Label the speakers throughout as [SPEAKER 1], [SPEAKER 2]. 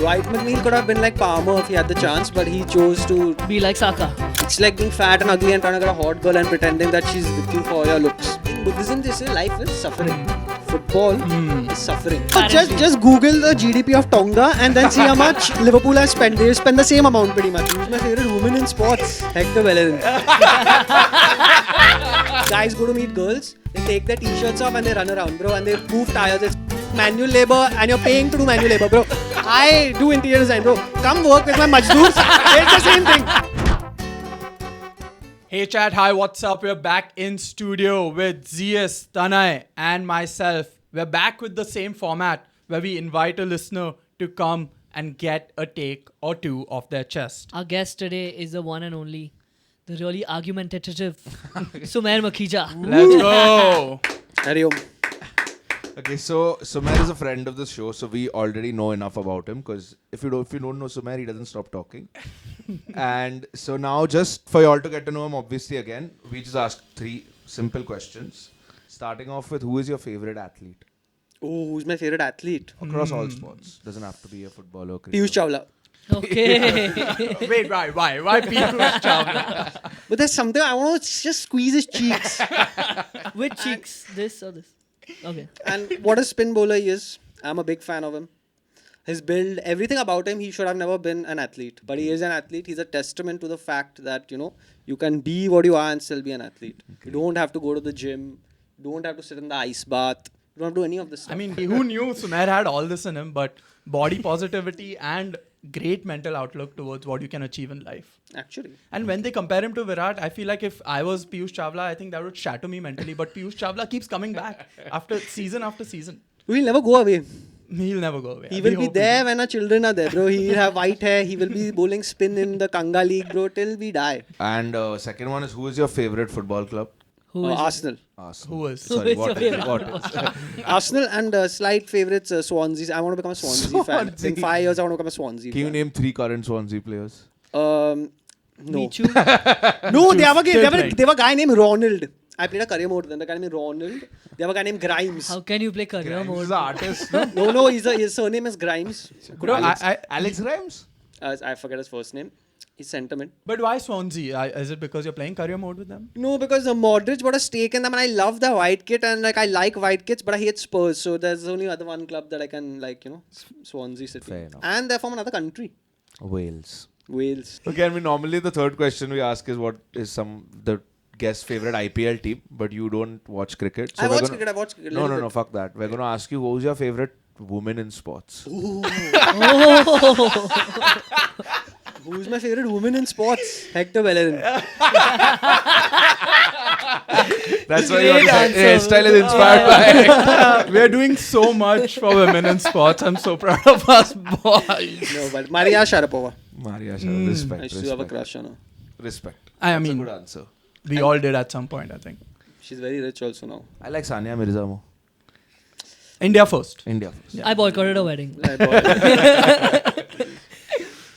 [SPEAKER 1] Dwight McNeil could have been like Palmer if he had the chance, but he chose to
[SPEAKER 2] Be like Saka.
[SPEAKER 1] It's like being fat and ugly and trying to get a hot girl and pretending that she's with you for your looks. In Buddhism, they say life is suffering. Football is suffering. So just Google the GDP of Tonga and then see how much Liverpool has spent. They spend the same amount pretty much. Who's my favorite woman in sports? Hector Bellerin. Guys go to meet girls, they take their t-shirts off and they run around, bro, and they move tires. It's manual labor and you're paying to do manual labor, bro. I do interior design, bro. Come work with my majdoors. It's the same thing.
[SPEAKER 3] Hey chat, hi, what's up? We're back in studio with ZS, Tanay and myself. We're back with the same format where we invite a listener to come and get a take or two off their chest.
[SPEAKER 2] Our guest today is the one and only, the really argumentative Sumer Makhija.
[SPEAKER 3] Let's go!
[SPEAKER 1] Hariom.
[SPEAKER 4] Okay, so Sumer is a friend of the show, so we already know enough about him because if you don't know Sumer, he doesn't stop talking. And so now, just for you all to get to know him, obviously again, we just asked 3 simple questions. Starting off with, who is your favorite athlete
[SPEAKER 1] Oh, who's my favorite athlete?
[SPEAKER 4] across all sports? Doesn't have to be a footballer.
[SPEAKER 1] Piyush Chawla.
[SPEAKER 2] Okay.
[SPEAKER 3] Wait, why Piyush Chawla?
[SPEAKER 1] But there's something I want to just squeeze his cheeks.
[SPEAKER 2] Which cheeks? This or this? Okay.
[SPEAKER 1] And what a spin bowler he is. I'm a big fan of him. His build, everything about him, he should have never been an athlete. But he is an athlete. He's a testament to the fact that, you can be what you are and still be an athlete. You don't have to go to the gym. You don't have to sit in the ice bath. You don't have to do any of this stuff.
[SPEAKER 3] I mean, who knew Sumer had all this in him, but body positivity and great mental outlook towards what you can achieve in life.
[SPEAKER 1] Actually.
[SPEAKER 3] And when they compare him to Virat, I feel like if I was Piyush Chawla, I think that would shatter me mentally. But Piyush Chawla keeps coming back after season.
[SPEAKER 1] We'll never go away.
[SPEAKER 3] He'll never go away.
[SPEAKER 1] He will be there when our children are there, bro. He'll have white hair. He will be bowling spin in the Kanga League, bro, till we die.
[SPEAKER 4] And second one is, who is your favorite football club?
[SPEAKER 2] Who is
[SPEAKER 1] Arsenal.
[SPEAKER 3] Who is?
[SPEAKER 4] Sorry,
[SPEAKER 2] is your
[SPEAKER 4] what is?
[SPEAKER 1] Arsenal and slight favourites, Swansea. I want to become a Swansea fan. In 5 years, I want to become a Swansea
[SPEAKER 4] Can you
[SPEAKER 1] fan.
[SPEAKER 4] name 3 current Swansea players?
[SPEAKER 1] No.
[SPEAKER 2] Michu?
[SPEAKER 1] No, they have
[SPEAKER 3] Still playing.
[SPEAKER 1] a guy named Ronald. I played a career mode then. The guy named Ronald. They have a guy named Grimes.
[SPEAKER 2] How can you play career mode?
[SPEAKER 4] He's an artist.
[SPEAKER 1] No, his surname is Grimes.
[SPEAKER 3] Bro,
[SPEAKER 4] Alex Grimes?
[SPEAKER 1] I forget his first name. He's sentiment.
[SPEAKER 3] but why Swansea? Is it because you're playing career mode with them?
[SPEAKER 1] No, because Modric got a stake in them and I love the white kit and I like white kits, but I hate Spurs. So there's only other one club that I can Swansea City.
[SPEAKER 4] Fair enough.
[SPEAKER 1] And they're from another country.
[SPEAKER 4] Wales.
[SPEAKER 1] Wales.
[SPEAKER 4] Okay, and normally the third question we ask is what is the guest's favorite IPL team, but you don't watch cricket. So
[SPEAKER 1] I
[SPEAKER 4] we're
[SPEAKER 1] watch
[SPEAKER 4] gonna-
[SPEAKER 1] cricket, I watch cricket.
[SPEAKER 4] No, fuck that. We're going to ask you, who's your favorite woman in sports?
[SPEAKER 1] Who's my favorite woman in sports? Hector Bellerin.
[SPEAKER 4] That's why your
[SPEAKER 2] Great answer.
[SPEAKER 4] hairstyle is inspired by...
[SPEAKER 3] We are doing so much for women in sports. I'm so proud of us, boys.
[SPEAKER 1] No, but Maria Sharapova.
[SPEAKER 4] Maria Sharapova. Respect.
[SPEAKER 1] I used to have a crush on her.
[SPEAKER 4] Respect.
[SPEAKER 3] I
[SPEAKER 4] That's
[SPEAKER 3] mean,
[SPEAKER 4] a good answer.
[SPEAKER 3] we all did at some point, I think.
[SPEAKER 1] She's very rich also now.
[SPEAKER 4] I like Sania Mirza more.
[SPEAKER 3] India first.
[SPEAKER 4] India first.
[SPEAKER 2] I boycotted a wedding.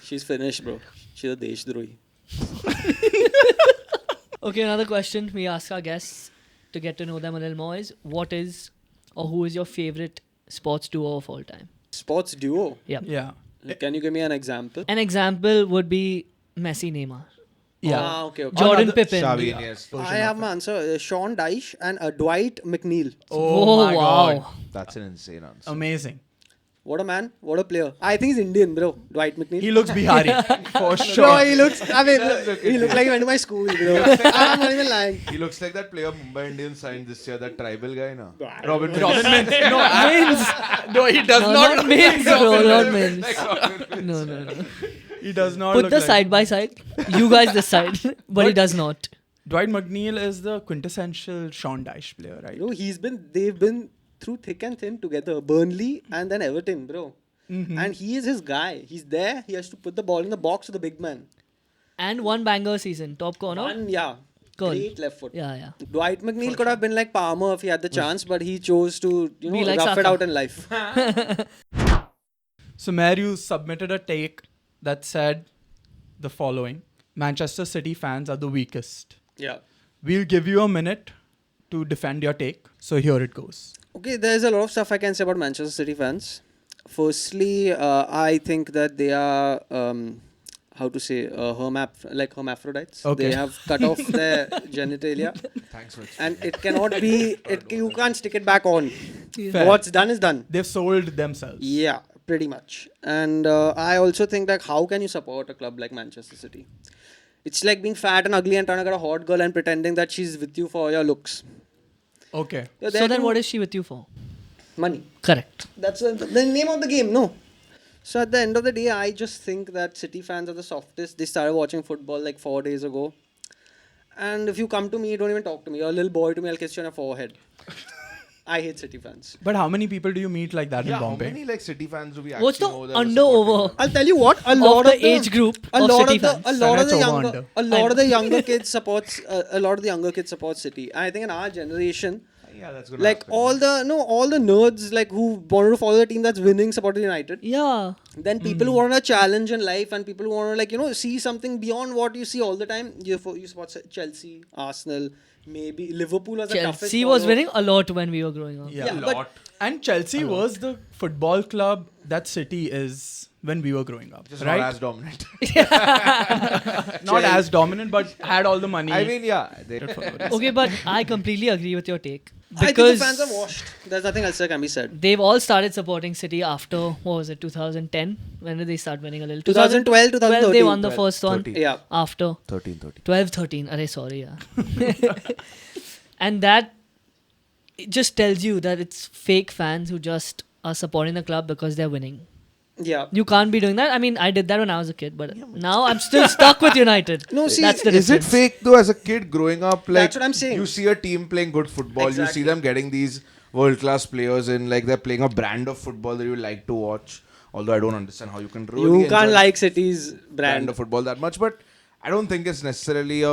[SPEAKER 1] She's finished, bro. She's a Deshdrohi.
[SPEAKER 2] Okay, another question we ask our guests to get to know them a little more is, what is or who is your favorite sports duo of all time?
[SPEAKER 1] Sports duo.
[SPEAKER 3] Yeah.
[SPEAKER 1] Can you give me an example?
[SPEAKER 2] An example would be Messi, Neymar.
[SPEAKER 3] Yeah.
[SPEAKER 1] Ah, okay.
[SPEAKER 2] Jordan
[SPEAKER 3] Another-
[SPEAKER 2] Pippen.
[SPEAKER 4] Xavi, yes.
[SPEAKER 1] I have my answer. Sean Dyche and Dwight McNeil.
[SPEAKER 3] Oh, my
[SPEAKER 2] wow.
[SPEAKER 3] God.
[SPEAKER 4] That's an insane answer.
[SPEAKER 3] Amazing.
[SPEAKER 1] What a man. What a player. I think he's Indian, bro. Dwight McNeil.
[SPEAKER 3] He looks Bihari. For
[SPEAKER 1] Bro,
[SPEAKER 3] sure.
[SPEAKER 1] he looks like he went to my school, bro. I'm not even lying.
[SPEAKER 4] He looks like that player Mumbai Indians signed this year, that tribal guy, na?
[SPEAKER 3] Robin Mintz. No,
[SPEAKER 2] Mins.
[SPEAKER 3] no, he does
[SPEAKER 2] No,
[SPEAKER 3] not.
[SPEAKER 2] not Mins, bro. Not Mins. No.
[SPEAKER 3] He does not
[SPEAKER 2] Put
[SPEAKER 3] look
[SPEAKER 2] the
[SPEAKER 3] like...
[SPEAKER 2] side by side. You guys decide. But he does not.
[SPEAKER 3] Dwight McNeil is the quintessential Sean Dyche player, right?
[SPEAKER 1] Bro, they've been through thick and thin together. Burnley and then Everton, bro.
[SPEAKER 3] Mm-hmm.
[SPEAKER 1] And he is his guy. He's there. He has to put the ball in the box to the big man.
[SPEAKER 2] And one banger season. Top corner.
[SPEAKER 1] One, yeah.
[SPEAKER 2] Goal.
[SPEAKER 1] Great left foot.
[SPEAKER 2] Yeah.
[SPEAKER 1] Dwight McNeil could have been like Palmer if he had the chance, but he chose to,
[SPEAKER 2] Be like
[SPEAKER 1] rough it
[SPEAKER 2] Saka.
[SPEAKER 1] out in life.
[SPEAKER 3] So, Mario submitted a take that said the following: Manchester City fans are the weakest.
[SPEAKER 1] Yeah.
[SPEAKER 3] We'll give you a minute to defend your take. So here it goes.
[SPEAKER 1] Okay, there's a lot of stuff I can say about Manchester City fans. Firstly, I think that they are how to say hermaphrodites.
[SPEAKER 3] Okay.
[SPEAKER 1] They have cut off their genitalia,
[SPEAKER 4] Thanks for
[SPEAKER 1] and it cannot be. You can't stick it back on.
[SPEAKER 3] Fair.
[SPEAKER 1] What's done is done.
[SPEAKER 3] They've sold themselves.
[SPEAKER 1] Yeah, pretty much. And I also think that how can you support a club like Manchester City? It's like being fat and ugly and trying to get a hot girl and pretending that she's with you for your looks.
[SPEAKER 3] Okay.
[SPEAKER 1] You're
[SPEAKER 2] So
[SPEAKER 1] there
[SPEAKER 2] then
[SPEAKER 1] to-
[SPEAKER 2] what is she with you for?
[SPEAKER 1] money?
[SPEAKER 2] Correct.
[SPEAKER 1] That's the name of the game, no? So at the end of the day, I just think that City fans are the softest. They started watching football like 4 days ago. And if you come to me, don't even talk to me. You're a little boy to me, I'll kiss you on your forehead. I hate City fans.
[SPEAKER 3] But how many people do you meet like that
[SPEAKER 4] Yeah,
[SPEAKER 3] in
[SPEAKER 4] how
[SPEAKER 3] Bombay?
[SPEAKER 4] many like City fans do we actually
[SPEAKER 2] What's the
[SPEAKER 4] know that are
[SPEAKER 2] under
[SPEAKER 4] supporting
[SPEAKER 2] over?
[SPEAKER 4] them?
[SPEAKER 1] I'll tell you what, a
[SPEAKER 2] Of
[SPEAKER 1] lot
[SPEAKER 2] the
[SPEAKER 1] of
[SPEAKER 2] age group
[SPEAKER 1] a
[SPEAKER 2] of
[SPEAKER 1] lot
[SPEAKER 2] City
[SPEAKER 1] of the,
[SPEAKER 2] fans.
[SPEAKER 1] a lot of the
[SPEAKER 3] That's over
[SPEAKER 1] younger,
[SPEAKER 3] under.
[SPEAKER 1] a lot of the younger kids supports a lot of the younger kids support City. I think in our generation,
[SPEAKER 4] Yeah, that's gonna
[SPEAKER 1] like
[SPEAKER 4] happen.
[SPEAKER 1] all the nerds like who wanted to follow the team that's winning supported United.
[SPEAKER 2] Yeah.
[SPEAKER 1] Then people who want a challenge in life and people who want to see something beyond what you see all the time. You support Chelsea, Arsenal, maybe Liverpool was the toughest.
[SPEAKER 2] Chelsea was
[SPEAKER 1] follow.
[SPEAKER 2] winning a lot when we were growing up.
[SPEAKER 3] Yeah.
[SPEAKER 1] Yeah, but
[SPEAKER 3] And Chelsea was the football club that City is when we were growing up.
[SPEAKER 4] Just
[SPEAKER 3] right?
[SPEAKER 4] not as dominant.
[SPEAKER 3] Not as dominant, but had all the money.
[SPEAKER 4] I mean, yeah.
[SPEAKER 2] Okay, but I completely agree with your take.
[SPEAKER 1] I think
[SPEAKER 2] Because
[SPEAKER 1] the fans are washed. There's nothing else that can be said.
[SPEAKER 2] they've all started supporting City after, what was it, 2010? When did they start winning a little?
[SPEAKER 1] 2012, 2013.
[SPEAKER 2] They won the
[SPEAKER 4] 12,
[SPEAKER 2] first one.
[SPEAKER 4] 13.
[SPEAKER 1] Yeah.
[SPEAKER 2] After
[SPEAKER 4] 13, 13.
[SPEAKER 2] 12, 13. Arey, sorry, yeah. And that it just tells you that it's fake fans who just are supporting the club because they're winning.
[SPEAKER 1] Yeah.
[SPEAKER 2] You can't be doing that. I mean, I did that when I was a kid, but now I'm still stuck with United.
[SPEAKER 1] No, see,
[SPEAKER 2] that's the
[SPEAKER 4] Is it
[SPEAKER 2] difference.
[SPEAKER 4] fake though as a kid growing up? Like,
[SPEAKER 1] That's what I'm saying.
[SPEAKER 4] You see a team playing good football, you
[SPEAKER 1] Exactly.
[SPEAKER 4] see them getting these world class players in, like they're playing a brand of football that you like to watch. Although I don't understand how you can really
[SPEAKER 1] You can't
[SPEAKER 4] enjoy
[SPEAKER 1] like City's
[SPEAKER 4] brand
[SPEAKER 1] brand.
[SPEAKER 4] of football that much, but I don't think it's necessarily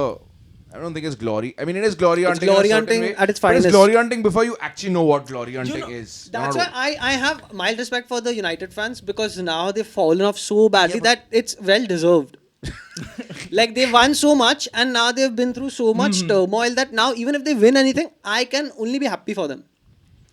[SPEAKER 4] I don't think it's glory. I mean, it is glory
[SPEAKER 1] It's
[SPEAKER 4] hunting.
[SPEAKER 1] glory
[SPEAKER 4] in a certain
[SPEAKER 1] hunting
[SPEAKER 4] way,
[SPEAKER 1] at its
[SPEAKER 4] but
[SPEAKER 1] finest.
[SPEAKER 4] it's glory hunting before you actually know what glory hunting is.
[SPEAKER 1] That's
[SPEAKER 4] Not-
[SPEAKER 1] why I have mild respect for the United fans because now they've fallen off so badly that it's well deserved. Like they won so much and now they've been through so much turmoil that now even if they win anything, I can only be happy for them.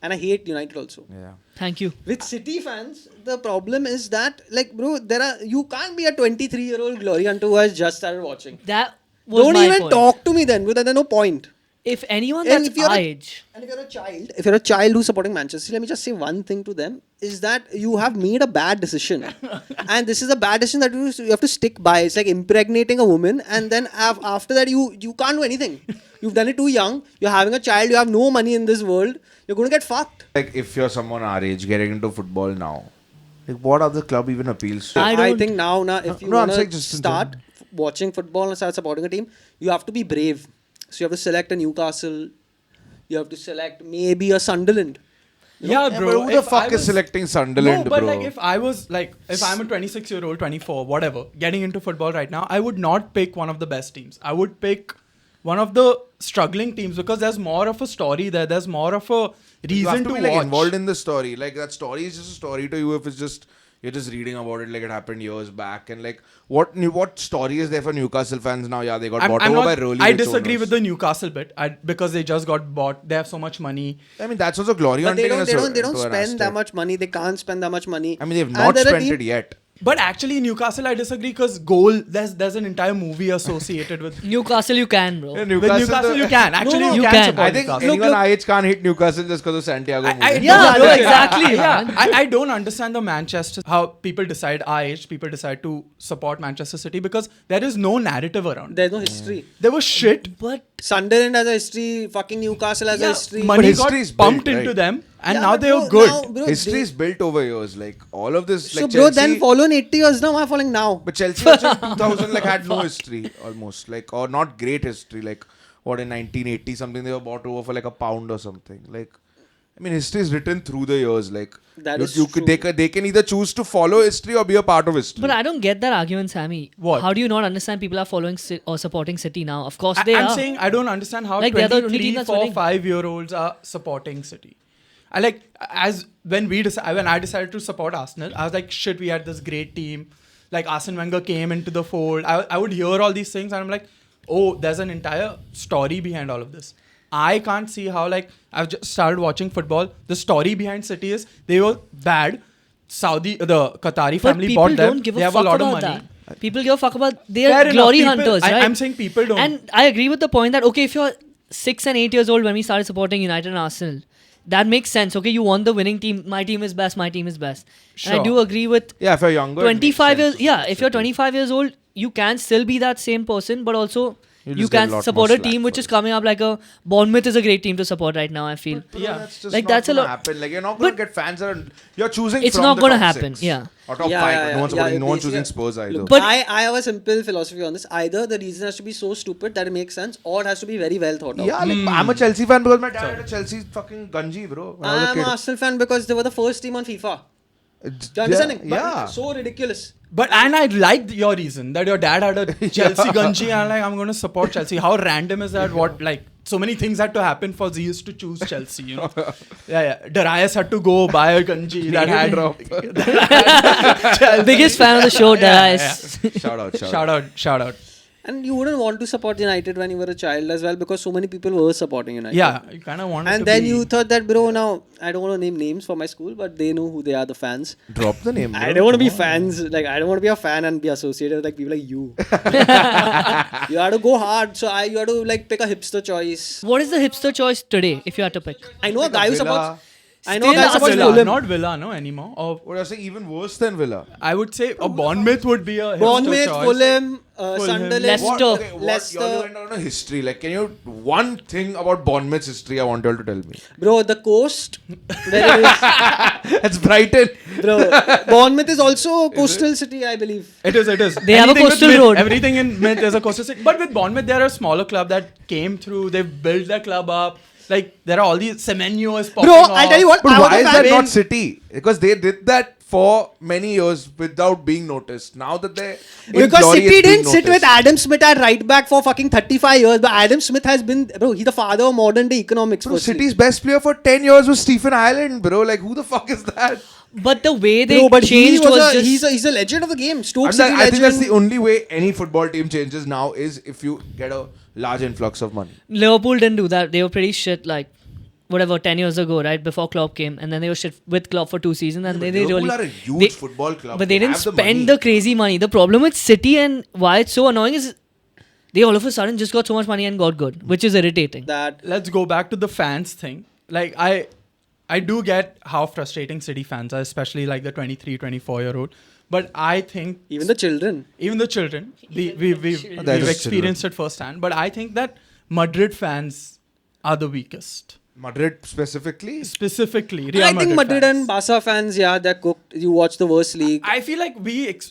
[SPEAKER 1] And I hate United also.
[SPEAKER 4] Yeah.
[SPEAKER 2] Thank you.
[SPEAKER 1] With City fans, the problem is that like bro, you can't be a 23-year-old glory hunter who has just started watching.
[SPEAKER 2] That was
[SPEAKER 1] Don't
[SPEAKER 2] my
[SPEAKER 1] even
[SPEAKER 2] point.
[SPEAKER 1] talk to me then, because there's no point.
[SPEAKER 2] If anyone
[SPEAKER 1] And
[SPEAKER 2] that's
[SPEAKER 1] if you're
[SPEAKER 2] our
[SPEAKER 1] a-
[SPEAKER 2] age,
[SPEAKER 1] And if you're a child who's supporting Manchester, let me just say one thing to them is that you have made a bad decision. And this is a bad decision that you have to stick by. It's like impregnating a woman and then after that you can't do anything. You've done it too young. You're having a child. You have no money in this world. You're going to get fucked.
[SPEAKER 4] Like if you're someone our age getting into football now, like what other club even appeals to?
[SPEAKER 2] I
[SPEAKER 1] I
[SPEAKER 2] don't-
[SPEAKER 1] think now if you
[SPEAKER 4] No, I'm
[SPEAKER 1] want
[SPEAKER 4] saying
[SPEAKER 1] to
[SPEAKER 4] just in
[SPEAKER 1] start watching football and start supporting a team, you have to be brave. So you have to select a Newcastle. You have to select maybe a Sunderland.
[SPEAKER 3] Yeah,
[SPEAKER 4] Yeah,
[SPEAKER 3] bro.
[SPEAKER 4] but who the
[SPEAKER 3] if I
[SPEAKER 4] fuck is
[SPEAKER 3] was-
[SPEAKER 4] selecting Sunderland,
[SPEAKER 3] No, but
[SPEAKER 4] bro?
[SPEAKER 3] like if I was like, if I'm a 26-year-old, 24, whatever, getting into football right now, I would not pick one of the best teams. I would pick one of the struggling teams because there's more of a story there. There's more of a
[SPEAKER 4] you have
[SPEAKER 3] reason
[SPEAKER 4] to
[SPEAKER 3] to
[SPEAKER 4] be like
[SPEAKER 3] watch.
[SPEAKER 4] involved in the story. Like that story is just a story to you if it's just you're just reading about it like it happened years back. And like what story is there for Newcastle fans now? Yeah, they got bought over by Rolly.
[SPEAKER 3] I
[SPEAKER 4] Rich
[SPEAKER 3] disagree
[SPEAKER 4] owners.
[SPEAKER 3] with the Newcastle bit because they just got bought. They have so much money.
[SPEAKER 4] I mean, that's also glory
[SPEAKER 1] But
[SPEAKER 4] hunting.
[SPEAKER 1] they don't
[SPEAKER 4] to an
[SPEAKER 1] spend that
[SPEAKER 4] aspect.
[SPEAKER 1] much money. They can't spend that much money.
[SPEAKER 4] I mean, they've
[SPEAKER 1] And
[SPEAKER 4] not
[SPEAKER 1] they're a
[SPEAKER 4] spent
[SPEAKER 1] team-
[SPEAKER 4] it yet.
[SPEAKER 3] But actually, Newcastle, I disagree because goal. There's an entire movie associated with.
[SPEAKER 2] Newcastle you can, bro.
[SPEAKER 4] Yeah,
[SPEAKER 3] With Newcastle, you can actually
[SPEAKER 2] no,
[SPEAKER 3] you
[SPEAKER 2] you
[SPEAKER 3] can
[SPEAKER 2] can.
[SPEAKER 3] support
[SPEAKER 4] I think
[SPEAKER 3] Newcastle.
[SPEAKER 4] anyone our age can't hit Newcastle just because of Santiago. movie.
[SPEAKER 2] Yeah, bro, exactly, man.
[SPEAKER 3] I don't understand the Manchester, how people decide our age, people decide to support Manchester City because there is no narrative around.
[SPEAKER 1] There's no history.
[SPEAKER 3] There was shit.
[SPEAKER 2] But
[SPEAKER 1] Sunderland has a history. Fucking Newcastle has a history.
[SPEAKER 3] Money
[SPEAKER 4] But
[SPEAKER 3] got
[SPEAKER 4] history is
[SPEAKER 3] pumped
[SPEAKER 4] built,
[SPEAKER 3] into
[SPEAKER 4] right?
[SPEAKER 3] them and
[SPEAKER 1] Yeah,
[SPEAKER 3] now
[SPEAKER 1] but
[SPEAKER 3] they are
[SPEAKER 1] bro,
[SPEAKER 3] good.
[SPEAKER 1] now, bro,
[SPEAKER 4] History is built over years. Like all of this.
[SPEAKER 1] So
[SPEAKER 4] Like
[SPEAKER 1] bro,
[SPEAKER 4] Chelsea,
[SPEAKER 1] then follow in 80 years now. Why following now?
[SPEAKER 4] But Chelsea also in 2000 like had no history almost, like, or not great history. Like what in 1980 something they were bought over for like £1 or something. Like I mean, history is written through the years. Like
[SPEAKER 1] That
[SPEAKER 4] you,
[SPEAKER 1] is
[SPEAKER 4] you could,
[SPEAKER 1] true.
[SPEAKER 4] they can either choose to follow history or be a part of history.
[SPEAKER 2] but I don't get that argument, Sammy.
[SPEAKER 3] What?
[SPEAKER 2] How do you not understand people are following or supporting City now? Of course
[SPEAKER 3] I,
[SPEAKER 2] they
[SPEAKER 3] I'm
[SPEAKER 2] are.
[SPEAKER 3] saying I don't understand how
[SPEAKER 2] Like, they're the only
[SPEAKER 3] 23,
[SPEAKER 2] team that's
[SPEAKER 3] 4,
[SPEAKER 2] winning.
[SPEAKER 3] 5-year-olds are supporting City. I like as when I decided to support Arsenal, I was like, shit, we had this great team. Like Arsene Wenger came into the fold. I would hear all these things and I'm like, oh, there's an entire story behind all of this. I can't see how, like, I've just started watching football. The story behind City is they were bad. the Qatari
[SPEAKER 2] But
[SPEAKER 3] family
[SPEAKER 2] people
[SPEAKER 3] bought them.
[SPEAKER 2] don't give
[SPEAKER 3] They
[SPEAKER 2] a
[SPEAKER 3] have
[SPEAKER 2] fuck
[SPEAKER 3] a lot of
[SPEAKER 2] about
[SPEAKER 3] money.
[SPEAKER 2] that. People give a fuck about
[SPEAKER 3] Fair
[SPEAKER 2] they're
[SPEAKER 3] enough,
[SPEAKER 2] glory
[SPEAKER 3] people-
[SPEAKER 2] hunters, right?
[SPEAKER 3] I'm saying people don't.
[SPEAKER 2] And I agree with the point that okay, if you're 6 and 8 years old when we started supporting United and Arsenal, that makes sense. Okay, you want the winning team. My team is best. My team is best. And I
[SPEAKER 3] Sure.
[SPEAKER 2] do agree with
[SPEAKER 4] Yeah, if you're younger. it makes
[SPEAKER 2] 25
[SPEAKER 4] sense
[SPEAKER 2] years.
[SPEAKER 4] to
[SPEAKER 2] Yeah,
[SPEAKER 4] support
[SPEAKER 2] if you're
[SPEAKER 4] City.
[SPEAKER 2] 25 years old, you can still be that same person, but also
[SPEAKER 4] You
[SPEAKER 2] you
[SPEAKER 4] just get a
[SPEAKER 2] can
[SPEAKER 4] lot
[SPEAKER 2] support
[SPEAKER 4] more
[SPEAKER 2] a team
[SPEAKER 4] slack
[SPEAKER 2] which
[SPEAKER 4] for
[SPEAKER 2] is
[SPEAKER 4] it.
[SPEAKER 2] coming up. Like a Bournemouth is a great team to support right now. I feel.
[SPEAKER 4] Bro,
[SPEAKER 3] Yeah.
[SPEAKER 4] that's just
[SPEAKER 2] Like,
[SPEAKER 4] not
[SPEAKER 2] that's a
[SPEAKER 4] gonna
[SPEAKER 2] lot-
[SPEAKER 4] happen. Like you're not gonna
[SPEAKER 2] But
[SPEAKER 4] get fans that are, you're choosing.
[SPEAKER 2] It's
[SPEAKER 4] from
[SPEAKER 2] not
[SPEAKER 4] the
[SPEAKER 2] gonna
[SPEAKER 4] top
[SPEAKER 2] happen,
[SPEAKER 4] 6.
[SPEAKER 2] yeah.
[SPEAKER 4] Or top
[SPEAKER 1] Yeah,
[SPEAKER 4] 5.
[SPEAKER 1] yeah,
[SPEAKER 4] No
[SPEAKER 1] yeah,
[SPEAKER 4] one's supporting.
[SPEAKER 1] yeah,
[SPEAKER 4] No one's
[SPEAKER 1] basically,
[SPEAKER 4] choosing Spurs either.
[SPEAKER 1] Look,
[SPEAKER 2] But-
[SPEAKER 1] I have a simple philosophy on this. Either the reason has to be so stupid that it makes sense, or it has to be very well thought out.
[SPEAKER 4] Yeah, like I'm a Chelsea fan because my dad had a Chelsea fucking Ganji, bro. When I was a
[SPEAKER 1] I'm
[SPEAKER 4] kid.
[SPEAKER 1] an Arsenal fan because they were the first team on FIFA. Do
[SPEAKER 4] Yeah,
[SPEAKER 1] you understand?
[SPEAKER 4] yeah.
[SPEAKER 1] So ridiculous.
[SPEAKER 3] But and I liked your reason that your dad had a Chelsea Ganji and I'm going to support Chelsea. How random is that? What like so many things had to happen for Zeus to choose Chelsea. Yeah. Darius had to go buy a Ganji that had Chelsea.
[SPEAKER 2] Biggest fan of the show, guys.
[SPEAKER 4] Shout out.
[SPEAKER 1] And you wouldn't want to support United when you were a child as well because so many people were supporting United.
[SPEAKER 3] Yeah, you kind of wanted
[SPEAKER 1] And
[SPEAKER 3] to
[SPEAKER 1] then
[SPEAKER 3] be-
[SPEAKER 1] you thought that, bro, now I don't want to name names for my school, but they know who they are, the fans.
[SPEAKER 4] Drop the name.
[SPEAKER 1] I
[SPEAKER 4] bro.
[SPEAKER 1] don't want to be
[SPEAKER 4] Come on.
[SPEAKER 1] fans. Like, I don't want to be a fan and be associated with like people like you. You have to go hard. So you have to like pick a hipster choice.
[SPEAKER 2] What is the hipster choice today, if you had to pick?
[SPEAKER 1] I know a guy who
[SPEAKER 4] Villa.
[SPEAKER 1] supports. I know a
[SPEAKER 2] Still
[SPEAKER 1] guy who
[SPEAKER 2] a
[SPEAKER 1] supports
[SPEAKER 3] Villa,
[SPEAKER 1] Fulham.
[SPEAKER 3] not Villa, no anymore. Or
[SPEAKER 4] What I say, even worse than Villa.
[SPEAKER 3] I would say a Bournemouth would be a hipster
[SPEAKER 1] Bournemouth,
[SPEAKER 3] choice.
[SPEAKER 1] Fulham,
[SPEAKER 3] Fulham.
[SPEAKER 1] Sunderland.
[SPEAKER 2] Leicester.
[SPEAKER 4] What,
[SPEAKER 1] Leicester.
[SPEAKER 4] You're going on a history. Like, can you one thing about Bournemouth's history? I want you all to tell me.
[SPEAKER 1] Bro, the coast. Where it is.
[SPEAKER 4] That's Brighton.
[SPEAKER 1] Bro, Bournemouth is also a coastal city, I believe.
[SPEAKER 3] It is.
[SPEAKER 2] They have a
[SPEAKER 3] Anything with
[SPEAKER 2] coastal
[SPEAKER 3] Myth,
[SPEAKER 2] road.
[SPEAKER 3] Everything in Myth is a coastal city. But with Bournemouth, they're a smaller club that came through. They've built their club up. Like, there are all these Semenyo popping
[SPEAKER 1] Bro,
[SPEAKER 3] off.
[SPEAKER 1] I'll tell you what.
[SPEAKER 4] But
[SPEAKER 1] I was
[SPEAKER 4] why
[SPEAKER 1] a
[SPEAKER 4] is
[SPEAKER 1] fan
[SPEAKER 4] that not
[SPEAKER 1] in-
[SPEAKER 4] City? Because they did that for many years without being noticed. Now that they
[SPEAKER 1] Because City didn't sit with Adam Smith at right back for fucking 35 years. But Adam Smith has been, bro, he's the father of modern day economics.
[SPEAKER 4] Bro,
[SPEAKER 1] firstly.
[SPEAKER 4] City's best player for 10 years was Stephen Ireland, bro. Like, who the fuck is that?
[SPEAKER 2] But the way they
[SPEAKER 1] Bro, but
[SPEAKER 2] changed was just...
[SPEAKER 1] he's a legend of the game. Stoke
[SPEAKER 4] I
[SPEAKER 1] City
[SPEAKER 4] think that's
[SPEAKER 1] legend.
[SPEAKER 4] the only way any football team changes now is if you get a large influx of money.
[SPEAKER 2] Liverpool didn't do that. They were pretty shit, like, whatever, 10 years ago, right? Before Klopp came. And then they were shit with Klopp for 2 seasons. And they
[SPEAKER 4] Liverpool
[SPEAKER 2] really...
[SPEAKER 4] are a huge
[SPEAKER 2] they-
[SPEAKER 4] football club.
[SPEAKER 2] But they didn't
[SPEAKER 4] have the
[SPEAKER 2] spend
[SPEAKER 4] money.
[SPEAKER 2] the crazy money. The problem with City and why it's so annoying is they all of a sudden just got so much money and got good, which is irritating.
[SPEAKER 1] That
[SPEAKER 3] Let's go back to the fans thing. Like, I do get how frustrating City fans are, especially like the 23, 24-year-old. But I think
[SPEAKER 1] even the children.
[SPEAKER 3] even the children, we've
[SPEAKER 4] That is
[SPEAKER 3] experienced it firsthand. But I think that Madrid fans are the weakest.
[SPEAKER 4] Madrid specifically.
[SPEAKER 3] Specifically, Real
[SPEAKER 1] I think Madrid
[SPEAKER 3] fans.
[SPEAKER 1] and Barca fans, yeah, they're cooked. You watch the worst league.
[SPEAKER 3] I feel like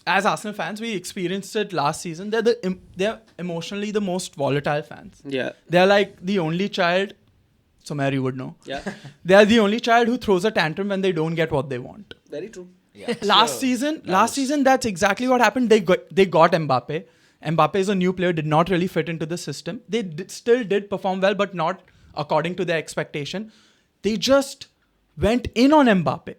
[SPEAKER 3] as Arsenal fans, we experienced it last season. They're emotionally the most volatile fans.
[SPEAKER 1] Yeah.
[SPEAKER 3] They're like the only child. So Mary would know.
[SPEAKER 1] Yeah.
[SPEAKER 3] They are the only child who throws a tantrum when they don't get what they want.
[SPEAKER 1] Very true.
[SPEAKER 3] Last season, that's exactly what happened. They got Mbappe. Mbappe is a new player, did not really fit into the system. They still did perform well, but not according to their expectation. They just went in on Mbappe.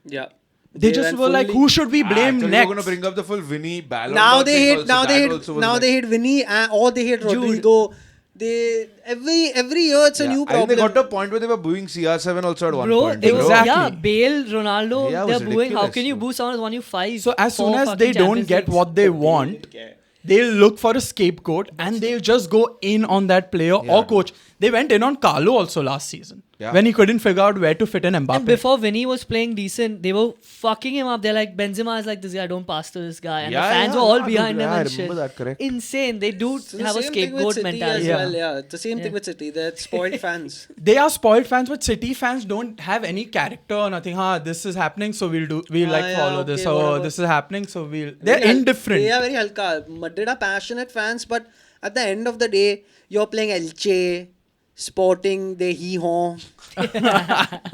[SPEAKER 1] Yeah.
[SPEAKER 3] They just
[SPEAKER 1] went
[SPEAKER 3] were like,
[SPEAKER 1] fully-
[SPEAKER 3] who should we blame
[SPEAKER 4] We're
[SPEAKER 3] next?
[SPEAKER 4] going to bring up the full Vinny Ballon
[SPEAKER 1] Now
[SPEAKER 4] d'Or
[SPEAKER 1] they
[SPEAKER 4] thing
[SPEAKER 1] hate.
[SPEAKER 4] also.
[SPEAKER 1] Now
[SPEAKER 4] That
[SPEAKER 1] they
[SPEAKER 4] also
[SPEAKER 1] hate.
[SPEAKER 4] was
[SPEAKER 1] Now
[SPEAKER 4] like-
[SPEAKER 1] they hate Vinny or they hate Rodrigo. They every year it's a new
[SPEAKER 4] I think they
[SPEAKER 1] problem.
[SPEAKER 4] got to a point where they were booing CR7 also at one
[SPEAKER 2] Bro,
[SPEAKER 4] point.
[SPEAKER 2] they
[SPEAKER 4] you know?
[SPEAKER 2] were,
[SPEAKER 3] Exactly.
[SPEAKER 2] yeah, Bale, Ronaldo,
[SPEAKER 4] Yeah, it
[SPEAKER 2] they're
[SPEAKER 4] was
[SPEAKER 2] booing. How
[SPEAKER 4] ridiculous,
[SPEAKER 2] can you
[SPEAKER 4] bro.
[SPEAKER 2] boo someone who's won you 5?
[SPEAKER 3] So as soon
[SPEAKER 2] 4
[SPEAKER 3] as they
[SPEAKER 2] fucking
[SPEAKER 3] don't
[SPEAKER 2] Champions
[SPEAKER 3] get
[SPEAKER 2] Leagues?
[SPEAKER 3] what they want, they'll look for a scapegoat and they'll just go in on that player or coach. They went in on Carlo also last season when he couldn't figure out where to fit in Mbappe.
[SPEAKER 2] And before Vinny was playing decent, they were fucking him up. They're like, Benzema is like this guy, don't pass to this guy. And the fans were all behind him
[SPEAKER 4] I
[SPEAKER 2] and
[SPEAKER 4] remember
[SPEAKER 2] shit.
[SPEAKER 4] that, correct.
[SPEAKER 2] Insane. They do
[SPEAKER 1] It's the
[SPEAKER 2] have a
[SPEAKER 1] same thing with
[SPEAKER 2] scapegoat
[SPEAKER 1] City
[SPEAKER 2] mentality.
[SPEAKER 1] As well, yeah. It's the same thing with City. They're spoiled fans.
[SPEAKER 3] They are spoiled fans, but City fans don't have any character or nothing. This is happening, so we'll
[SPEAKER 1] yeah,
[SPEAKER 3] follow this.
[SPEAKER 1] okay,
[SPEAKER 3] Or
[SPEAKER 1] whatever.
[SPEAKER 3] this is happening, so they're
[SPEAKER 1] Very
[SPEAKER 3] indifferent.
[SPEAKER 1] They are very halka. Madrid are passionate fans, but at the end of the day, you're playing Elche, Sporting, they hee-haw.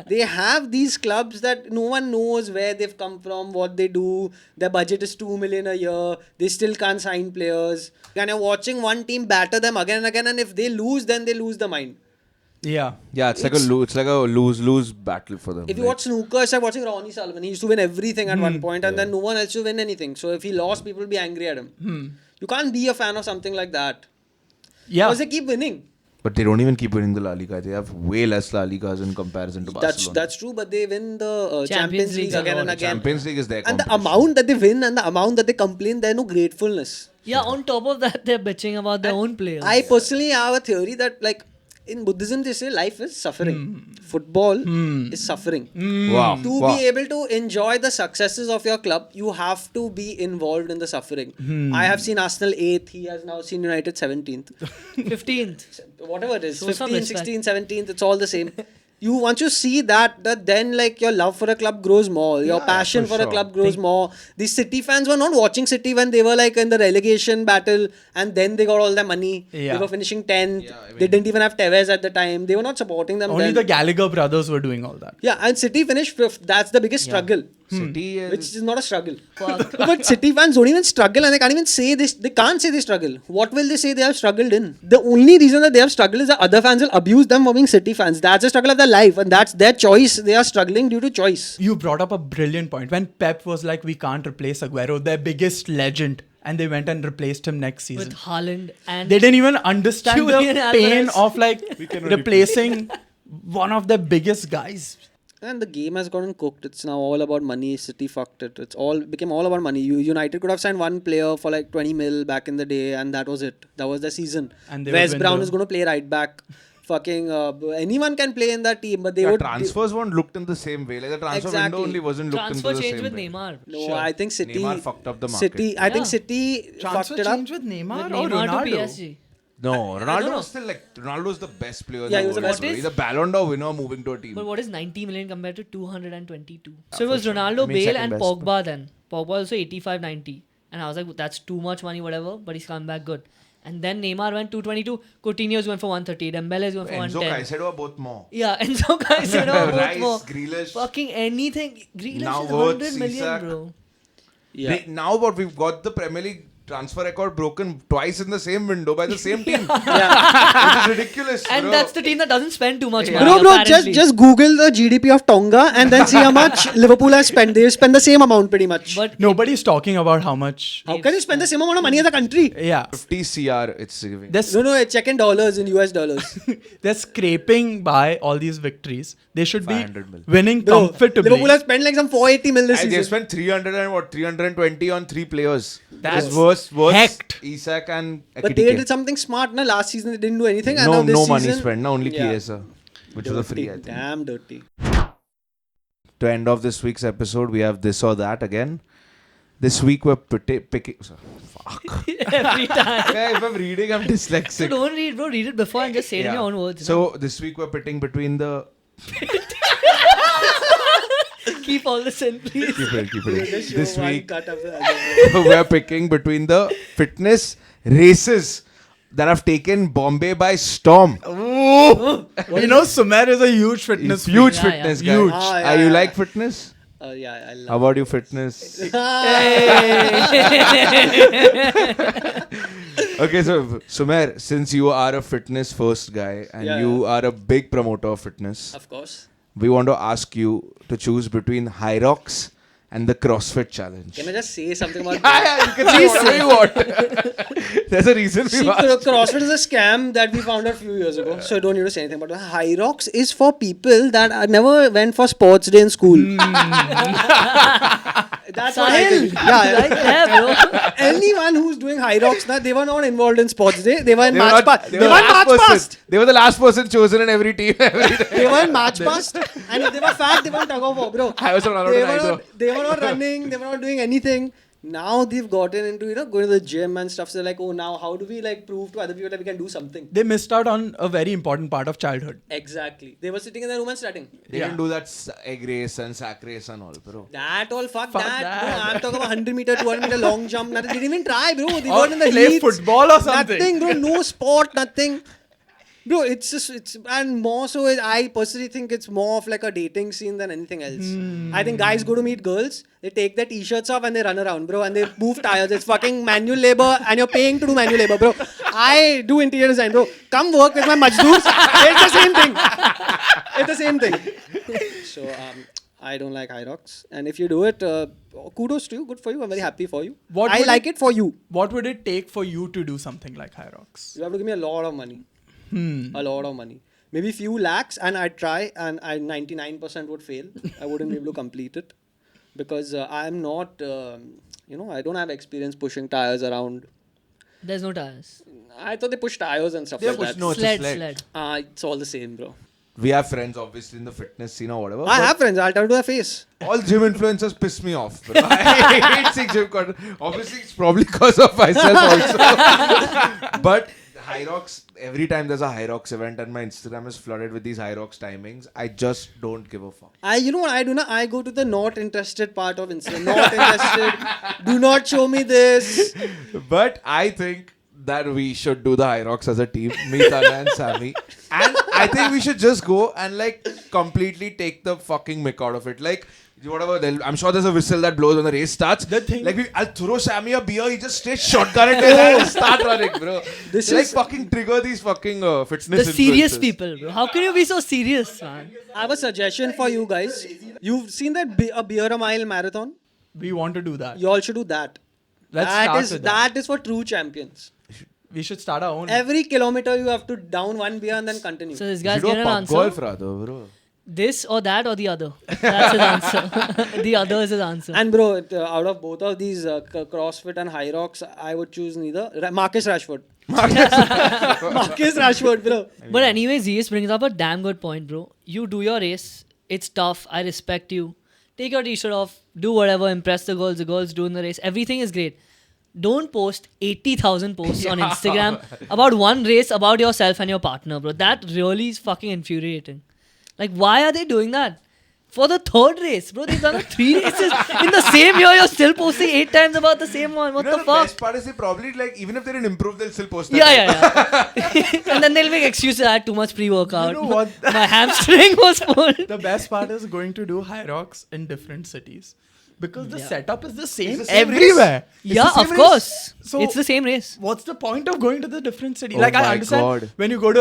[SPEAKER 1] They have these clubs that no one knows where they've come from, what they do. Their budget is 2 million a year. They still can't sign players. And you're watching one team batter them again and again, and if they lose, then they lose the mind.
[SPEAKER 3] Yeah.
[SPEAKER 4] Yeah, it's like a lose battle for them.
[SPEAKER 1] If you watch snooker, it's like watching Ronnie Sullivan. He used to win everything at one point, and then no one else to win anything. So if he lost, people will be angry at him. You can't be a fan of something like that.
[SPEAKER 3] Yeah.
[SPEAKER 1] Because they keep winning.
[SPEAKER 4] But they don't even keep winning the La Liga. They have way less La Ligas in comparison to Barcelona.
[SPEAKER 1] That's true, but they win the
[SPEAKER 2] Champions
[SPEAKER 1] Champions
[SPEAKER 2] League
[SPEAKER 1] League
[SPEAKER 2] a
[SPEAKER 1] again
[SPEAKER 2] lot.
[SPEAKER 1] and again.
[SPEAKER 4] Champions League is their
[SPEAKER 1] And the
[SPEAKER 4] competition.
[SPEAKER 1] amount that they win and the amount that they complain, there's no gratefulness.
[SPEAKER 2] Yeah, on top of that, they're bitching about their own players.
[SPEAKER 1] I personally have a theory that, like, in Buddhism, they say life is suffering. Football is suffering.
[SPEAKER 4] Wow.
[SPEAKER 1] To
[SPEAKER 4] Wow.
[SPEAKER 1] be able to enjoy the successes of your club, you have to be involved in the suffering. I have seen Arsenal 8th. He has now seen United 17th.
[SPEAKER 2] 15th.
[SPEAKER 1] Whatever it is,
[SPEAKER 2] Show some
[SPEAKER 1] 15th,
[SPEAKER 2] respect.
[SPEAKER 1] 16th, 17th, it's all the same. Once you see that then like your love for a club grows more, your
[SPEAKER 4] Yeah,
[SPEAKER 1] passion
[SPEAKER 4] for
[SPEAKER 1] for a
[SPEAKER 4] sure.
[SPEAKER 1] club grows more. The City fans were not watching City when they were like in the relegation battle, and then they got all their money.
[SPEAKER 3] Yeah.
[SPEAKER 1] They were finishing 10th.
[SPEAKER 4] Yeah, I mean-
[SPEAKER 1] They didn't even have Tevez at the time. They were not supporting them.
[SPEAKER 3] Only
[SPEAKER 1] then.
[SPEAKER 3] the Gallagher brothers were doing all that.
[SPEAKER 1] Yeah, and City finished 5th. That's the biggest struggle.
[SPEAKER 4] City is...
[SPEAKER 1] Which is not a struggle.
[SPEAKER 2] Fuck.
[SPEAKER 1] But City fans don't even struggle, and they can't even say this. They can't say they struggle. What will they say they have struggled in? The only reason that they have struggled is that other fans will abuse them for being City fans. That's the struggle of their life, and that's their choice. They are struggling due to choice.
[SPEAKER 3] You brought up a brilliant point. When Pep was like, we can't replace Aguero, their biggest legend, and they went and replaced him next season.
[SPEAKER 2] With Haaland and
[SPEAKER 3] They didn't even understand
[SPEAKER 2] Julian
[SPEAKER 3] the pain
[SPEAKER 2] Alvarez.
[SPEAKER 3] of like replacing one of their biggest guys.
[SPEAKER 1] And the game has gotten cooked. It's now all about money. City fucked it. It's all became all about money. United could have signed one player for like 20 mil back in the day, and that was it. That was the season.
[SPEAKER 3] And they
[SPEAKER 1] Wes
[SPEAKER 3] would win
[SPEAKER 1] Brown
[SPEAKER 3] the-
[SPEAKER 1] is going to play right back. Fucking anyone can play in that team, but they
[SPEAKER 4] Yeah,
[SPEAKER 1] would
[SPEAKER 4] transfers weren't looked in the same way. Like the transfer
[SPEAKER 1] Exactly.
[SPEAKER 4] window only wasn't looked
[SPEAKER 2] transfer
[SPEAKER 4] into the
[SPEAKER 2] change
[SPEAKER 4] same
[SPEAKER 2] with
[SPEAKER 4] way.
[SPEAKER 2] Neymar.
[SPEAKER 1] No,
[SPEAKER 3] Sure.
[SPEAKER 1] I think City
[SPEAKER 4] Neymar fucked up the market.
[SPEAKER 1] City, I think
[SPEAKER 2] Yeah.
[SPEAKER 1] City
[SPEAKER 3] Transfer
[SPEAKER 1] fucked it up.
[SPEAKER 3] change with Neymar
[SPEAKER 2] With
[SPEAKER 3] or
[SPEAKER 2] Neymar
[SPEAKER 3] Ronaldo?
[SPEAKER 2] to PSG.
[SPEAKER 4] No, Ronaldo
[SPEAKER 2] no.
[SPEAKER 4] was still like Ronaldo's the best player in
[SPEAKER 1] Yeah,
[SPEAKER 4] the
[SPEAKER 1] he was the
[SPEAKER 4] world.
[SPEAKER 1] best.
[SPEAKER 4] bro.
[SPEAKER 2] What
[SPEAKER 4] He's a Ballon d'Or winner moving to a team.
[SPEAKER 2] But what is 90 million compared to 222? So
[SPEAKER 4] for
[SPEAKER 2] it was
[SPEAKER 4] sure.
[SPEAKER 2] Ronaldo,
[SPEAKER 4] I mean,
[SPEAKER 2] Bale,
[SPEAKER 4] second
[SPEAKER 2] and
[SPEAKER 4] best,
[SPEAKER 2] Pogba then. Pogba also 85 90. And I was like, that's too much money, whatever. But he's come back good. And then Neymar went 222. Coutinho's going for 130. Dembele's going for
[SPEAKER 4] Enzo
[SPEAKER 2] 110.
[SPEAKER 4] Caicedo are both more.
[SPEAKER 2] Yeah, Enzo Caicedo both
[SPEAKER 4] Rice,
[SPEAKER 2] more.
[SPEAKER 4] Grealish.
[SPEAKER 2] Fucking anything. Grealish
[SPEAKER 4] Now
[SPEAKER 2] is
[SPEAKER 4] worth
[SPEAKER 2] 100 million,
[SPEAKER 4] Isak.
[SPEAKER 2] bro.
[SPEAKER 1] Yeah.
[SPEAKER 4] Now what we've got the Premier League transfer record broken twice in the same window by the same team.
[SPEAKER 1] Yeah.
[SPEAKER 4] Which is ridiculous.
[SPEAKER 2] And
[SPEAKER 4] bro.
[SPEAKER 2] that's the team that doesn't spend too much
[SPEAKER 4] Yeah.
[SPEAKER 2] money.
[SPEAKER 1] Bro,
[SPEAKER 2] apparently.
[SPEAKER 1] just Google the GDP of Tonga and then see how much Liverpool has spent. They spend the same amount pretty much.
[SPEAKER 2] But
[SPEAKER 3] Nobody's talking about how much.
[SPEAKER 1] How can you spend the same amount of money as a country?
[SPEAKER 3] Yeah.
[SPEAKER 4] 50 CR it's giving.
[SPEAKER 3] They're,
[SPEAKER 1] Check in dollars in US dollars.
[SPEAKER 3] they're scraping by all these victories. They should be
[SPEAKER 4] 500 mil.
[SPEAKER 3] winning
[SPEAKER 1] Bro,
[SPEAKER 3] comfortably.
[SPEAKER 1] Liverpool has spent like some 480 mil this
[SPEAKER 4] And they
[SPEAKER 1] season.
[SPEAKER 4] spent 320 on 3 players.
[SPEAKER 3] That's
[SPEAKER 4] worse.
[SPEAKER 3] hecked.
[SPEAKER 4] Isak and
[SPEAKER 1] But they
[SPEAKER 4] Ekitike.
[SPEAKER 1] did something smart. Na? Last season they didn't do anything. And now
[SPEAKER 4] No,
[SPEAKER 1] this
[SPEAKER 4] no
[SPEAKER 1] season,
[SPEAKER 4] money spent. No, only
[SPEAKER 1] Yeah.
[SPEAKER 4] Chiesa, which was a free. I think.
[SPEAKER 1] Damn dirty.
[SPEAKER 4] To end off this week's episode, we have this or that again. This week we're picking. Fuck.
[SPEAKER 2] every time.
[SPEAKER 4] Yeah, if I'm reading, I'm
[SPEAKER 2] So
[SPEAKER 4] dyslexic.
[SPEAKER 2] don't read, bro. Read it before and just say it in your own words.
[SPEAKER 4] So this week we're pitting between the.
[SPEAKER 2] Keep all this in, please.
[SPEAKER 4] Keep it.
[SPEAKER 1] Just show
[SPEAKER 4] This
[SPEAKER 1] one
[SPEAKER 4] week
[SPEAKER 1] cut of the other.
[SPEAKER 4] we're picking between the fitness races that have taken Bombay by storm.
[SPEAKER 3] You know, Sumer is a huge fitness
[SPEAKER 4] He's huge
[SPEAKER 2] Yeah,
[SPEAKER 4] fitness
[SPEAKER 2] yeah.
[SPEAKER 4] guy.
[SPEAKER 3] Huge.
[SPEAKER 1] Ah,
[SPEAKER 4] Are you
[SPEAKER 1] yeah.
[SPEAKER 4] like fitness?
[SPEAKER 1] Yeah, I
[SPEAKER 4] How
[SPEAKER 1] love
[SPEAKER 4] about you, fitness? Okay, so Sumer, since you are a fitness first guy and
[SPEAKER 1] Yeah,
[SPEAKER 4] you are a big promoter of fitness,
[SPEAKER 1] Of course.
[SPEAKER 4] we want to ask you to choose between Hyrox and the CrossFit challenge.
[SPEAKER 1] Can I just say something about
[SPEAKER 4] You can say whatever you want. There's a reason
[SPEAKER 1] See,
[SPEAKER 4] we asked.
[SPEAKER 1] CrossFit is a scam that we found out a few years ago, so I don't need to say anything about it. Hyrox is for people that never went for sports day in school. That's what I think. Yeah,
[SPEAKER 2] Like that, bro.
[SPEAKER 1] anyone who's doing Hyrox, they were not involved in sports day. They were in
[SPEAKER 4] They were
[SPEAKER 1] March
[SPEAKER 4] not-
[SPEAKER 1] past.
[SPEAKER 4] they
[SPEAKER 1] They
[SPEAKER 4] were
[SPEAKER 1] were in
[SPEAKER 4] the last
[SPEAKER 1] March
[SPEAKER 4] person.
[SPEAKER 1] past.
[SPEAKER 4] They were the last person chosen in every team.
[SPEAKER 1] They were in March past. And if they were fat, they were in tug of war, bro.
[SPEAKER 4] I was not allowed
[SPEAKER 1] They
[SPEAKER 4] to
[SPEAKER 1] were
[SPEAKER 4] ride
[SPEAKER 1] not,
[SPEAKER 4] though.
[SPEAKER 1] they were not running. They were not doing anything. Now they've gotten into, going to the gym and stuff. So they're like, oh, now how do we prove to other people that we can do something?
[SPEAKER 3] They missed out on a very important part of childhood.
[SPEAKER 1] Exactly. They were sitting in their room and studying.
[SPEAKER 4] They
[SPEAKER 3] Yeah.
[SPEAKER 4] didn't do that egg race and sack race and all, bro.
[SPEAKER 1] That all, fuck
[SPEAKER 3] Fuck
[SPEAKER 1] that.
[SPEAKER 3] that.
[SPEAKER 1] Bro, I'm talking about 100 meter, 200 meter long jump. Nothing. They didn't even try, bro. They
[SPEAKER 3] Or
[SPEAKER 1] weren't in the
[SPEAKER 3] play
[SPEAKER 1] heats.
[SPEAKER 3] football or something.
[SPEAKER 1] Nothing, bro. No sport, nothing. Bro, and more so, I personally think it's more of like a dating scene than anything else. I think guys go to meet girls, they take their t-shirts off and they run around, bro, and they move tires. It's fucking manual labor and you're paying to do manual labor, bro. I do interior design, bro. Come work with my majdoors. It's the same thing. It's the same thing. So, I don't like Hyrox. And if you do it, kudos to you. Good for you. I'm very happy for you.
[SPEAKER 3] What
[SPEAKER 1] I
[SPEAKER 3] would
[SPEAKER 1] like it for you.
[SPEAKER 3] What would it take for you to do something like Hyrox?
[SPEAKER 1] You have to give me a lot of money. A lot of money. Maybe few lakhs, and I'd try, and I 99% would fail. I wouldn't be able to complete it because I'm not, I don't have experience pushing tires around.
[SPEAKER 2] There's no tires.
[SPEAKER 1] I thought they push tires and stuff
[SPEAKER 4] They
[SPEAKER 1] like
[SPEAKER 4] push-
[SPEAKER 1] that.
[SPEAKER 4] no, it's a sled.
[SPEAKER 1] It's all the same, bro.
[SPEAKER 4] We have friends, obviously, in the fitness scene or whatever.
[SPEAKER 1] I
[SPEAKER 4] but
[SPEAKER 1] have friends. I'll tell you to their face.
[SPEAKER 4] all gym influencers piss me off. Bro. I hate seeing gym content. Obviously, it's probably because of myself also. But Hyrox, every time there's a Hyrox event and my Instagram is flooded with these Hyrox timings, I just don't give a fuck.
[SPEAKER 1] You know what I do now? I go to the not interested part of Instagram. Not interested. Do not show me this.
[SPEAKER 4] But I think that we should do the Hyrox as a team, me, Tana and Sammy. And I think we should just go and like completely take the fucking mick out of it. Like, whatever, I'm sure there's a whistle that blows when the race starts.
[SPEAKER 3] The thing-
[SPEAKER 4] like, I'll throw Sammy a beer, he just straight shotgun it and start running, bro.
[SPEAKER 1] This
[SPEAKER 4] Like,
[SPEAKER 1] is-
[SPEAKER 4] fucking trigger these fucking fitness
[SPEAKER 2] The serious
[SPEAKER 4] influencers.
[SPEAKER 2] people, bro. How can you be so serious, man?
[SPEAKER 1] I have a suggestion for you guys. You've seen that a beer a mile marathon?
[SPEAKER 3] We want to do that.
[SPEAKER 1] You all should do that.
[SPEAKER 3] Let's
[SPEAKER 1] That
[SPEAKER 3] start
[SPEAKER 1] is
[SPEAKER 3] with that.
[SPEAKER 1] that is for true champions.
[SPEAKER 3] We should start our own.
[SPEAKER 1] Every kilometer you have to down one beer and then continue.
[SPEAKER 2] So this
[SPEAKER 4] You
[SPEAKER 2] guy's
[SPEAKER 4] should do
[SPEAKER 2] getting
[SPEAKER 4] a
[SPEAKER 2] an
[SPEAKER 4] pub
[SPEAKER 2] answer.
[SPEAKER 4] golf rather, bro.
[SPEAKER 2] This or that or the other. That's his answer. The other is his answer.
[SPEAKER 1] And bro, out of both of these CrossFit and Hyrox, I would choose neither. Marcus Rashford. Marcus Rashford, bro.
[SPEAKER 2] But anyway, Zeus brings up a damn good point, bro. You do your race. It's tough. I respect you. Take your t-shirt off. Do whatever. Impress the girls. The girls do in the race. Everything is great. Don't post 80,000 posts on Instagram about one race about yourself and your partner, bro. That really is fucking infuriating. Like, why are they doing that? For the third race, bro. They've done 3 races in the same year. You're still posting 8 times about the same one. What
[SPEAKER 4] You know,
[SPEAKER 2] the
[SPEAKER 4] the
[SPEAKER 2] fuck?
[SPEAKER 4] best part is they probably, like, even if they didn't improve, they'll still post that.
[SPEAKER 2] Yeah. And then they'll make excuses. I had too much pre-workout.
[SPEAKER 3] You know what?
[SPEAKER 2] My hamstring was pulled.
[SPEAKER 3] The best part is going to do Hyrox in different cities. Because the
[SPEAKER 2] Yeah.
[SPEAKER 3] setup is the same,
[SPEAKER 4] the same
[SPEAKER 3] everywhere. It's
[SPEAKER 2] Yeah,
[SPEAKER 3] the same
[SPEAKER 2] of
[SPEAKER 3] race.
[SPEAKER 2] course.
[SPEAKER 3] So-
[SPEAKER 2] It's the same race.
[SPEAKER 3] What's the point of going to the different cities?
[SPEAKER 4] Oh
[SPEAKER 3] like I
[SPEAKER 4] my
[SPEAKER 3] understand
[SPEAKER 4] God.
[SPEAKER 3] when you go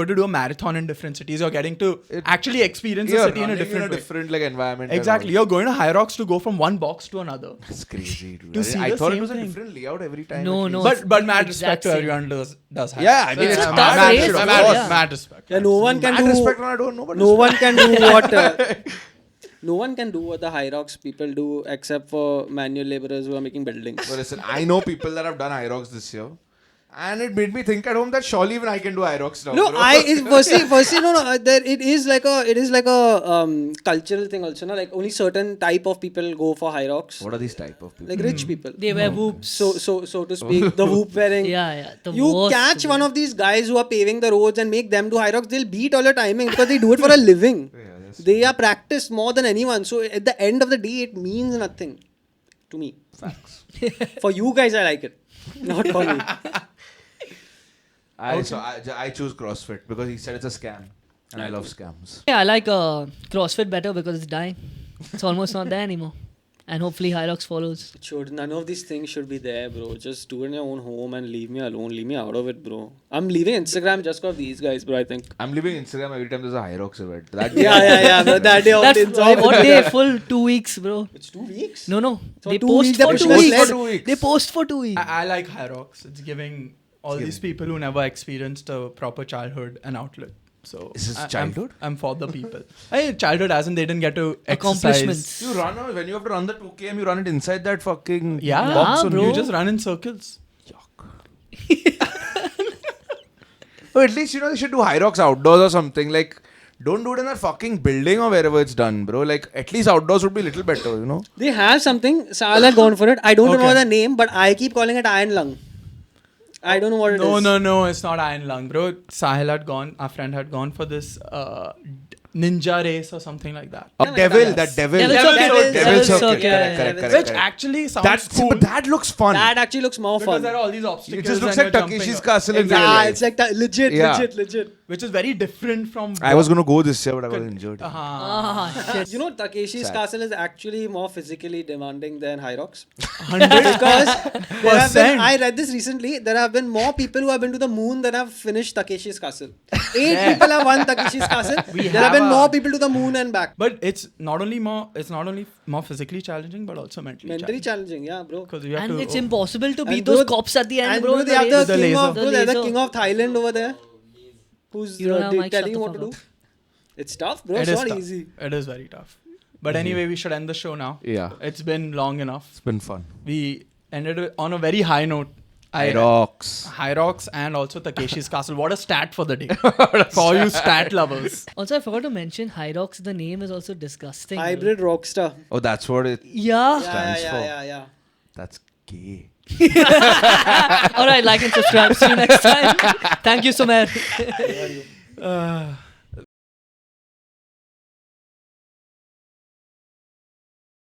[SPEAKER 3] to do a marathon in different cities, you're getting to actually experience the
[SPEAKER 4] You're
[SPEAKER 3] city in a
[SPEAKER 4] running
[SPEAKER 3] different way.
[SPEAKER 4] different like environment. and
[SPEAKER 3] Exactly.
[SPEAKER 4] all.
[SPEAKER 3] You're going to Hyrox to go from one box to another.
[SPEAKER 4] That's crazy, dude.
[SPEAKER 3] To see
[SPEAKER 4] I
[SPEAKER 3] the
[SPEAKER 4] thought it
[SPEAKER 3] same
[SPEAKER 4] was a
[SPEAKER 3] thing.
[SPEAKER 4] different layout every time.
[SPEAKER 2] No,
[SPEAKER 4] at
[SPEAKER 2] no.
[SPEAKER 4] least.
[SPEAKER 3] But mad
[SPEAKER 2] exact
[SPEAKER 3] respect to
[SPEAKER 2] same.
[SPEAKER 3] everyone does Hyrox.
[SPEAKER 4] Yeah, I mean,
[SPEAKER 2] It's a
[SPEAKER 3] mad-
[SPEAKER 2] tough
[SPEAKER 3] mad
[SPEAKER 2] race,
[SPEAKER 3] respect.
[SPEAKER 2] of
[SPEAKER 3] Of course,
[SPEAKER 2] course.
[SPEAKER 3] mad respect.
[SPEAKER 1] Yeah, no one can
[SPEAKER 4] Mad
[SPEAKER 1] do.
[SPEAKER 4] respect, I don't know. But
[SPEAKER 1] No one can do what. No one can do what the Hyrox people do except for manual laborers who are making buildings.
[SPEAKER 4] But listen, I know people that have done Hyrox this year. And it made me think at home that surely even I can do Hyrox now.
[SPEAKER 1] No,
[SPEAKER 4] bro.
[SPEAKER 1] firstly, no. There, it is like a cultural thing also. No, like only certain type of people go for Hyrox,
[SPEAKER 4] What are these type of people?
[SPEAKER 1] like rich people.
[SPEAKER 2] They wear whoops.
[SPEAKER 1] So to speak, the whoop wearing.
[SPEAKER 2] Yeah. The
[SPEAKER 1] You
[SPEAKER 2] worst,
[SPEAKER 1] catch
[SPEAKER 2] bro.
[SPEAKER 1] one of these guys who are paving the roads and make them do Hyrox, they'll beat all your timing because they do it for a living. They are practiced more than anyone. So at the end of the day, it means nothing to me.
[SPEAKER 4] Facts.
[SPEAKER 1] For you guys, I like it, not for me.
[SPEAKER 4] I choose CrossFit because he said it's a scam. And I love scams.
[SPEAKER 2] Yeah, I like CrossFit better because it's dying. It's almost not there anymore. And hopefully Hyrox follows.
[SPEAKER 1] None of these things should be there, bro. Just do it in your own home and leave me alone. Leave me out of it, bro. I'm leaving Instagram just because of these guys, bro. I think.
[SPEAKER 4] I'm leaving Instagram every time there's a Hyrox event. That
[SPEAKER 1] Yeah. But that day,
[SPEAKER 2] That's
[SPEAKER 1] it's all
[SPEAKER 2] what day? Full 2 weeks, bro.
[SPEAKER 1] It's 2 weeks.
[SPEAKER 2] No.
[SPEAKER 1] So
[SPEAKER 2] They
[SPEAKER 1] 2
[SPEAKER 2] post
[SPEAKER 1] weeks,
[SPEAKER 2] for
[SPEAKER 1] they
[SPEAKER 2] 2
[SPEAKER 1] push
[SPEAKER 2] weeks.
[SPEAKER 1] for
[SPEAKER 4] 2 weeks.
[SPEAKER 2] They post for 2 weeks.
[SPEAKER 3] I like Hyrox. It's giving all these people who never experienced a proper childhood an outlet. So
[SPEAKER 4] Is this
[SPEAKER 3] I'm-
[SPEAKER 4] childhood?
[SPEAKER 3] I'm for the people. Childhood as in they didn't get to exercise.
[SPEAKER 2] Accomplishments.
[SPEAKER 4] You run when you have to run the 2 km, you run it inside that fucking
[SPEAKER 3] Yeah,
[SPEAKER 4] box.
[SPEAKER 2] bro.
[SPEAKER 3] You just run in circles.
[SPEAKER 4] Oh, at least they should do Hyrox outdoors or something. Like, don't do it in that fucking building or wherever it's done, bro. Like, at least outdoors would be a little better.
[SPEAKER 1] They have something. Sahil had gone for it. I don't
[SPEAKER 3] Okay.
[SPEAKER 1] remember the name, but I keep calling it Iron Lung. I don't know what it is.
[SPEAKER 3] No, it's not Iron Lung, bro. Sahil had gone, our friend had gone for this ninja race or something like that.
[SPEAKER 4] That devil.
[SPEAKER 2] Devil's
[SPEAKER 4] Devil
[SPEAKER 2] Circuit.
[SPEAKER 4] circuit.
[SPEAKER 2] Yeah,
[SPEAKER 4] Correct.
[SPEAKER 3] Which actually sounds cool.
[SPEAKER 4] But that looks fun.
[SPEAKER 1] That actually looks more
[SPEAKER 3] because
[SPEAKER 1] fun.
[SPEAKER 3] there are all these obstacles.
[SPEAKER 4] It just looks
[SPEAKER 3] and
[SPEAKER 4] like
[SPEAKER 3] you're jumping
[SPEAKER 4] Takeshi's
[SPEAKER 3] up.
[SPEAKER 4] Castle in real
[SPEAKER 3] Exactly.
[SPEAKER 4] life.
[SPEAKER 1] It's like that. Legit.
[SPEAKER 4] Yeah.
[SPEAKER 3] Which is very different from.
[SPEAKER 4] I was going to go this year, but I was injured.
[SPEAKER 2] Shit.
[SPEAKER 1] You know, Takeshi's
[SPEAKER 4] Sad.
[SPEAKER 1] Castle is actually more physically demanding than Hyrox.
[SPEAKER 3] 100%.
[SPEAKER 1] Because I read this recently. There have been more people who have been to the moon than have finished Takeshi's Castle. 8 people have won Takeshi's Castle. There have been more people to the moon and back.
[SPEAKER 3] But it's not only more physically challenging, but also
[SPEAKER 1] Mentally challenging, yeah, bro.
[SPEAKER 3] Because you have
[SPEAKER 2] And
[SPEAKER 3] to.
[SPEAKER 2] it's impossible to beat
[SPEAKER 1] And
[SPEAKER 2] those
[SPEAKER 1] bro,
[SPEAKER 2] cops at the end,
[SPEAKER 1] And
[SPEAKER 2] bro.
[SPEAKER 1] bro,
[SPEAKER 2] in
[SPEAKER 1] they
[SPEAKER 2] the
[SPEAKER 1] have the
[SPEAKER 2] race.
[SPEAKER 3] The
[SPEAKER 1] king
[SPEAKER 3] laser.
[SPEAKER 1] of
[SPEAKER 2] The
[SPEAKER 1] bro, they're the
[SPEAKER 2] laser.
[SPEAKER 1] king of Thailand over there. who's
[SPEAKER 2] You don't have mic, shut
[SPEAKER 1] telling
[SPEAKER 2] the
[SPEAKER 1] you what to
[SPEAKER 2] fuck
[SPEAKER 1] do. It's tough, bro.
[SPEAKER 3] It
[SPEAKER 1] It's
[SPEAKER 3] is
[SPEAKER 1] not
[SPEAKER 3] tough.
[SPEAKER 1] easy.
[SPEAKER 3] It is very tough. But anyway, we should end the show now.
[SPEAKER 4] Yeah.
[SPEAKER 3] It's been long enough.
[SPEAKER 4] It's been fun.
[SPEAKER 3] We ended it on a very high note.
[SPEAKER 4] Hyrox.
[SPEAKER 3] Hyrox and also Takeshi's Castle. What a stat for the day. For all you stat lovers.
[SPEAKER 2] Also, I forgot to mention Hyrox. The name is also disgusting. bro.
[SPEAKER 1] Hybrid rockstar.
[SPEAKER 4] Oh, that's what it
[SPEAKER 2] Yeah.
[SPEAKER 4] stands for.
[SPEAKER 1] Yeah.
[SPEAKER 4] That's gay.
[SPEAKER 2] All right, like and subscribe. See you next time. Thank you, Sumer.